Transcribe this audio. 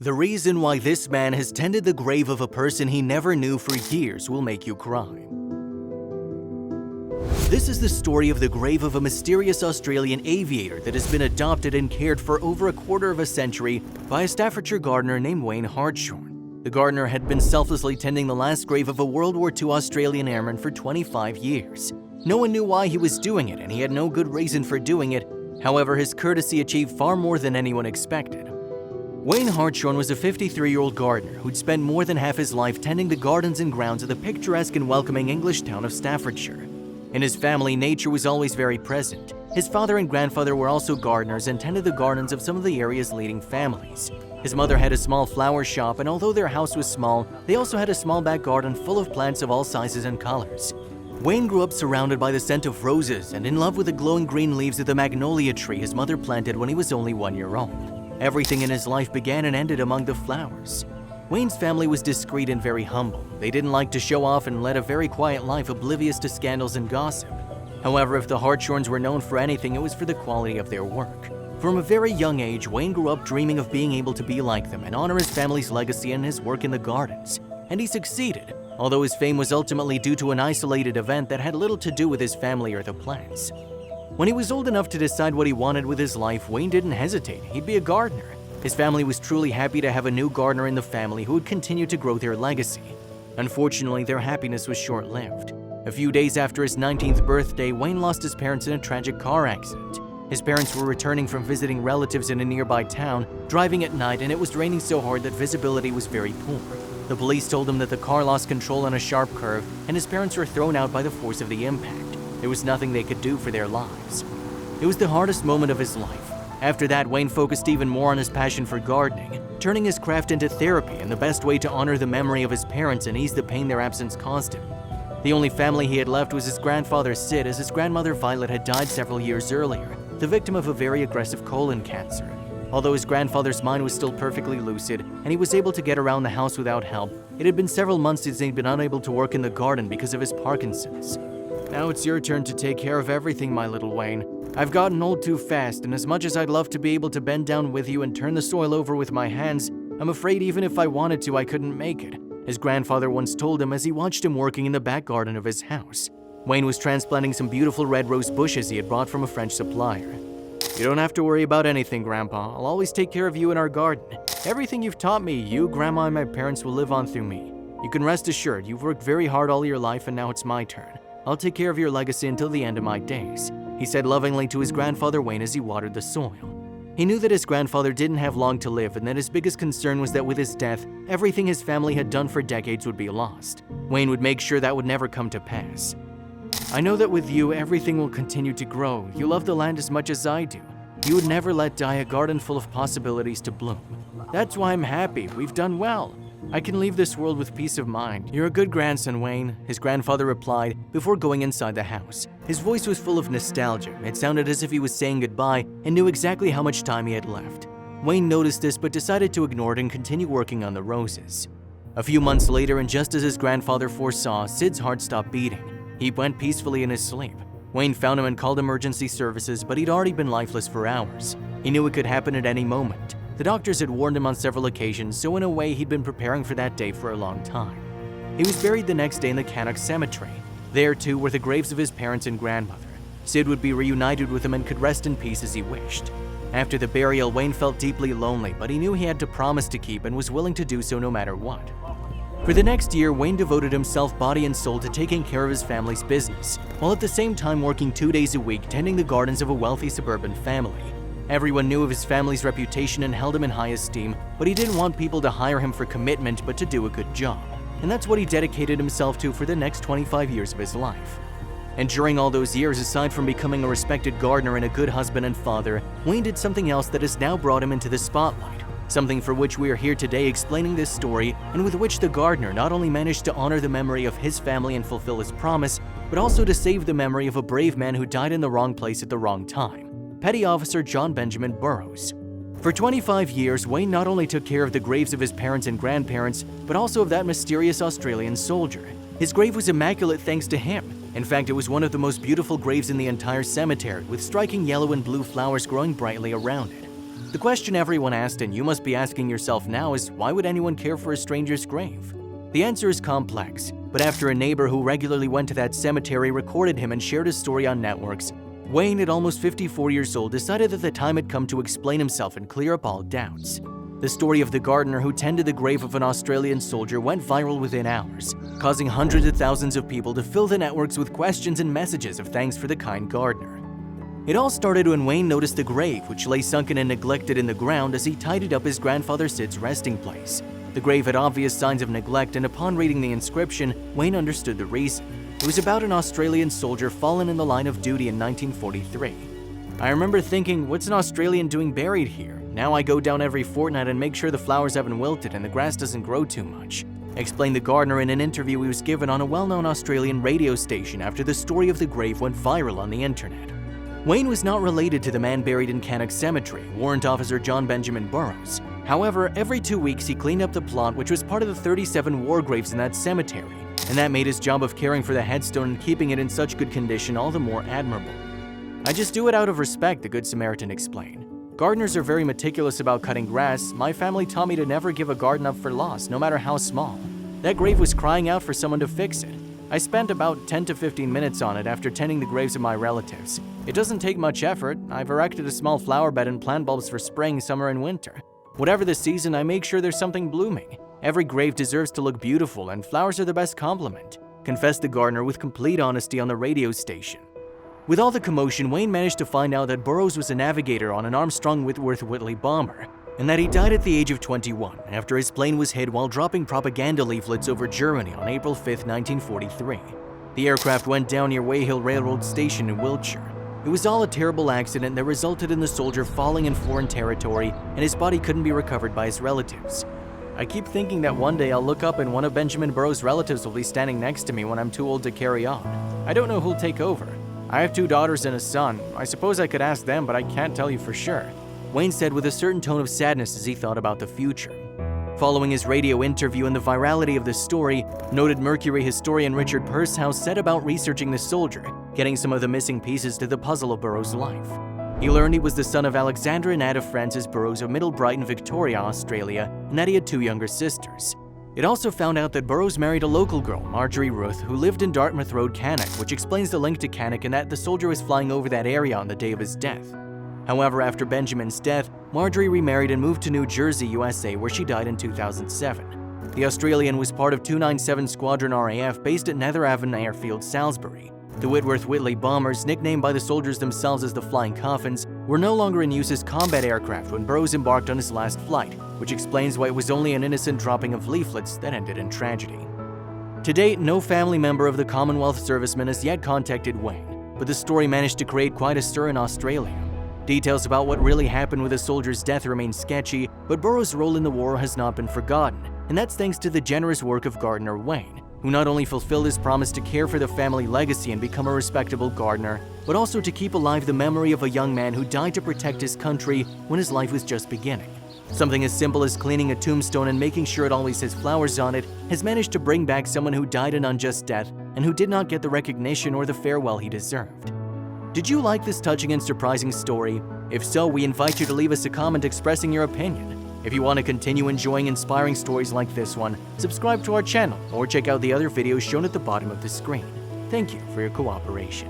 The reason why this man has tended the grave of a person he never knew for years will make you cry. This is the story of the grave of a mysterious Australian aviator that has been adopted and cared for over a quarter of a century by a Staffordshire gardener named Wayne Hartshorn. The gardener had been selflessly tending the last grave of a World War II Australian airman for 25 years. No one knew why he was doing it, and he had no good reason for doing it. However, his courtesy achieved far more than anyone expected. Wayne Hartshorn was a 53-year-old gardener who'd spent more than half his life tending the gardens and grounds of the picturesque and welcoming English town of Staffordshire. In his family, nature was always very present. His father and grandfather were also gardeners and tended the gardens of some of the area's leading families. His mother had a small flower shop, and although their house was small, they also had a small back garden full of plants of all sizes and colors. Wayne grew up surrounded by the scent of roses and in love with the glowing green leaves of the magnolia tree his mother planted when he was only 1 year old. Everything in his life began and ended among the flowers. Wayne's family was discreet and very humble. They didn't like to show off and led a very quiet life, oblivious to scandals and gossip. However, if the Hartshorns were known for anything, it was for the quality of their work. From a very young age, Wayne grew up dreaming of being able to be like them and honor his family's legacy and his work in the gardens. And he succeeded, although his fame was ultimately due to an isolated event that had little to do with his family or the plants. When he was old enough to decide what he wanted with his life, Wayne didn't hesitate. He'd be a gardener. His family was truly happy to have a new gardener in the family who would continue to grow their legacy. Unfortunately, their happiness was short-lived. A few days after his 19th birthday, Wayne lost his parents in a tragic car accident. His parents were returning from visiting relatives in a nearby town, driving at night, and it was raining so hard that visibility was very poor. The police told him that the car lost control on a sharp curve, and his parents were thrown out by the force of the impact. There was nothing they could do for their lives. It was the hardest moment of his life. After that, Wayne focused even more on his passion for gardening, turning his craft into therapy and the best way to honor the memory of his parents and ease the pain their absence caused him. The only family he had left was his grandfather Sid, as his grandmother Violet had died several years earlier, the victim of a very aggressive colon cancer. Although his grandfather's mind was still perfectly lucid and he was able to get around the house without help, it had been several months since he'd been unable to work in the garden because of his Parkinson's. "Now it's your turn to take care of everything, my little Wayne. I've gotten old too fast, and as much as I'd love to be able to bend down with you and turn the soil over with my hands, I'm afraid even if I wanted to, I couldn't make it," his grandfather once told him as he watched him working in the back garden of his house. Wayne was transplanting some beautiful red rose bushes he had bought from a French supplier. "You don't have to worry about anything, Grandpa. I'll always take care of you in our garden. Everything you've taught me, you, Grandma, and my parents will live on through me. You can rest assured, you've worked very hard all your life, and now it's my turn. I'll take care of your legacy until the end of my days," he said lovingly to his grandfather Wayne as he watered the soil. He knew that his grandfather didn't have long to live and that his biggest concern was that with his death, everything his family had done for decades would be lost. Wayne would make sure that would never come to pass. "I know that with you, everything will continue to grow. You love the land as much as I do. You would never let die a garden full of possibilities to bloom. That's why I'm happy. We've done well. I can leave this world with peace of mind. You're a good grandson, Wayne," his grandfather replied before going inside the house. His voice was full of nostalgia. It sounded as if he was saying goodbye and knew exactly how much time he had left. Wayne noticed this but decided to ignore it and continue working on the roses. A few months later, and just as his grandfather foresaw, Sid's heart stopped beating. He went peacefully in his sleep. Wayne found him and called emergency services, but he'd already been lifeless for hours. He knew it could happen at any moment. The doctors had warned him on several occasions, so in a way he'd been preparing for that day for a long time. He was buried the next day in the Cannock Cemetery. There, too, were the graves of his parents and grandmother. Sid would be reunited with him and could rest in peace as he wished. After the burial, Wayne felt deeply lonely, but he knew he had to promise to keep and was willing to do so no matter what. For the next year, Wayne devoted himself body and soul to taking care of his family's business, while at the same time working 2 days a week tending the gardens of a wealthy suburban family. Everyone knew of his family's reputation and held him in high esteem, but he didn't want people to hire him for commitment but to do a good job. And that's what he dedicated himself to for the next 25 years of his life. And during all those years, aside from becoming a respected gardener and a good husband and father, Wayne did something else that has now brought him into the spotlight. Something for which we are here today explaining this story, and with which the gardener not only managed to honor the memory of his family and fulfill his promise, but also to save the memory of a brave man who died in the wrong place at the wrong time. Petty Officer John Benjamin Burroughs. For 25 years, Wayne not only took care of the graves of his parents and grandparents, but also of that mysterious Australian soldier. His grave was immaculate thanks to him. In fact, it was one of the most beautiful graves in the entire cemetery, with striking yellow and blue flowers growing brightly around it. The question everyone asked, and you must be asking yourself now, is why would anyone care for a stranger's grave? The answer is complex, but after a neighbor who regularly went to that cemetery recorded him and shared his story on networks, Wayne, at almost 54 years old, decided that the time had come to explain himself and clear up all doubts. The story of the gardener who tended the grave of an Australian soldier went viral within hours, causing hundreds of thousands of people to fill the networks with questions and messages of thanks for the kind gardener. It all started when Wayne noticed the grave, which lay sunken and neglected in the ground as he tidied up his grandfather Sid's resting place. The grave had obvious signs of neglect, and upon reading the inscription, Wayne understood the reason. It was about an Australian soldier fallen in the line of duty in 1943. I remember thinking, what's an Australian doing buried here? Now I go down every fortnight and make sure the flowers haven't wilted and the grass doesn't grow too much, explained the gardener in an interview he was given on a well-known Australian radio station after the story of the grave went viral on the internet. Wayne was not related to the man buried in Cannock Cemetery, Warrant Officer John Benjamin Burroughs. However, every 2 weeks he cleaned up the plot, which was part of the 37 war graves in that cemetery, and that made his job of caring for the headstone and keeping it in such good condition all the more admirable. I just do it out of respect, the Good Samaritan explained. Gardeners are very meticulous about cutting grass. My family taught me to never give a garden up for loss, no matter how small. That grave was crying out for someone to fix it. I spent about 10 to 15 minutes on it after tending the graves of my relatives. It doesn't take much effort. I've erected a small flower bed and plant bulbs for spring, summer, and winter. Whatever the season, I make sure there's something blooming. Every grave deserves to look beautiful, and flowers are the best compliment, confessed the gardener with complete honesty on the radio station. With all the commotion, Wayne managed to find out that Burroughs was a navigator on an Armstrong-Whitworth-Whitley bomber, and that he died at the age of 21 after his plane was hit while dropping propaganda leaflets over Germany on April 5, 1943. The aircraft went down near Weyhill Railroad Station in Wiltshire. It was all a terrible accident that resulted in the soldier falling in foreign territory, and his body couldn't be recovered by his relatives. I keep thinking that one day I'll look up and one of Benjamin Burroughs' relatives will be standing next to me when I'm too old to carry on. I don't know who'll take over. I have 2 daughters and a son. I suppose I could ask them, but I can't tell you for sure, Wayne said with a certain tone of sadness as he thought about the future. Following his radio interview and the virality of the story, noted Mercury historian Richard Pursehouse set about researching the soldier, getting some of the missing pieces to the puzzle of Burroughs' life. He learned he was the son of Alexandra and Ada Frances Burroughs of Middle Brighton, Victoria, Australia, and that he had 2 younger sisters. It also found out that Burroughs married a local girl, Marjorie Ruth, who lived in Dartmouth Road, Cannock, which explains the link to Cannock and that the soldier was flying over that area on the day of his death. However, after Benjamin's death, Marjorie remarried and moved to New Jersey, USA, where she died in 2007. The Australian was part of 297 Squadron RAF based at Netheravon Airfield, Salisbury. The Whitworth-Whitley bombers, nicknamed by the soldiers themselves as the Flying Coffins, were no longer in use as combat aircraft when Burroughs embarked on his last flight, which explains why it was only an innocent dropping of leaflets that ended in tragedy. To date, no family member of the Commonwealth servicemen has yet contacted Wayne, but the story managed to create quite a stir in Australia. Details about what really happened with the soldier's death remain sketchy, but Burroughs' role in the war has not been forgotten, and that's thanks to the generous work of gardener Wayne, who not only fulfilled his promise to care for the family legacy and become a respectable gardener, but also to keep alive the memory of a young man who died to protect his country when his life was just beginning. Something as simple as cleaning a tombstone and making sure it always has flowers on it has managed to bring back someone who died an unjust death and who did not get the recognition or the farewell he deserved. Did you like this touching and surprising story? If so, we invite you to leave us a comment expressing your opinion. If you want to continue enjoying inspiring stories like this one, subscribe to our channel or check out the other videos shown at the bottom of the screen. Thank you for your cooperation.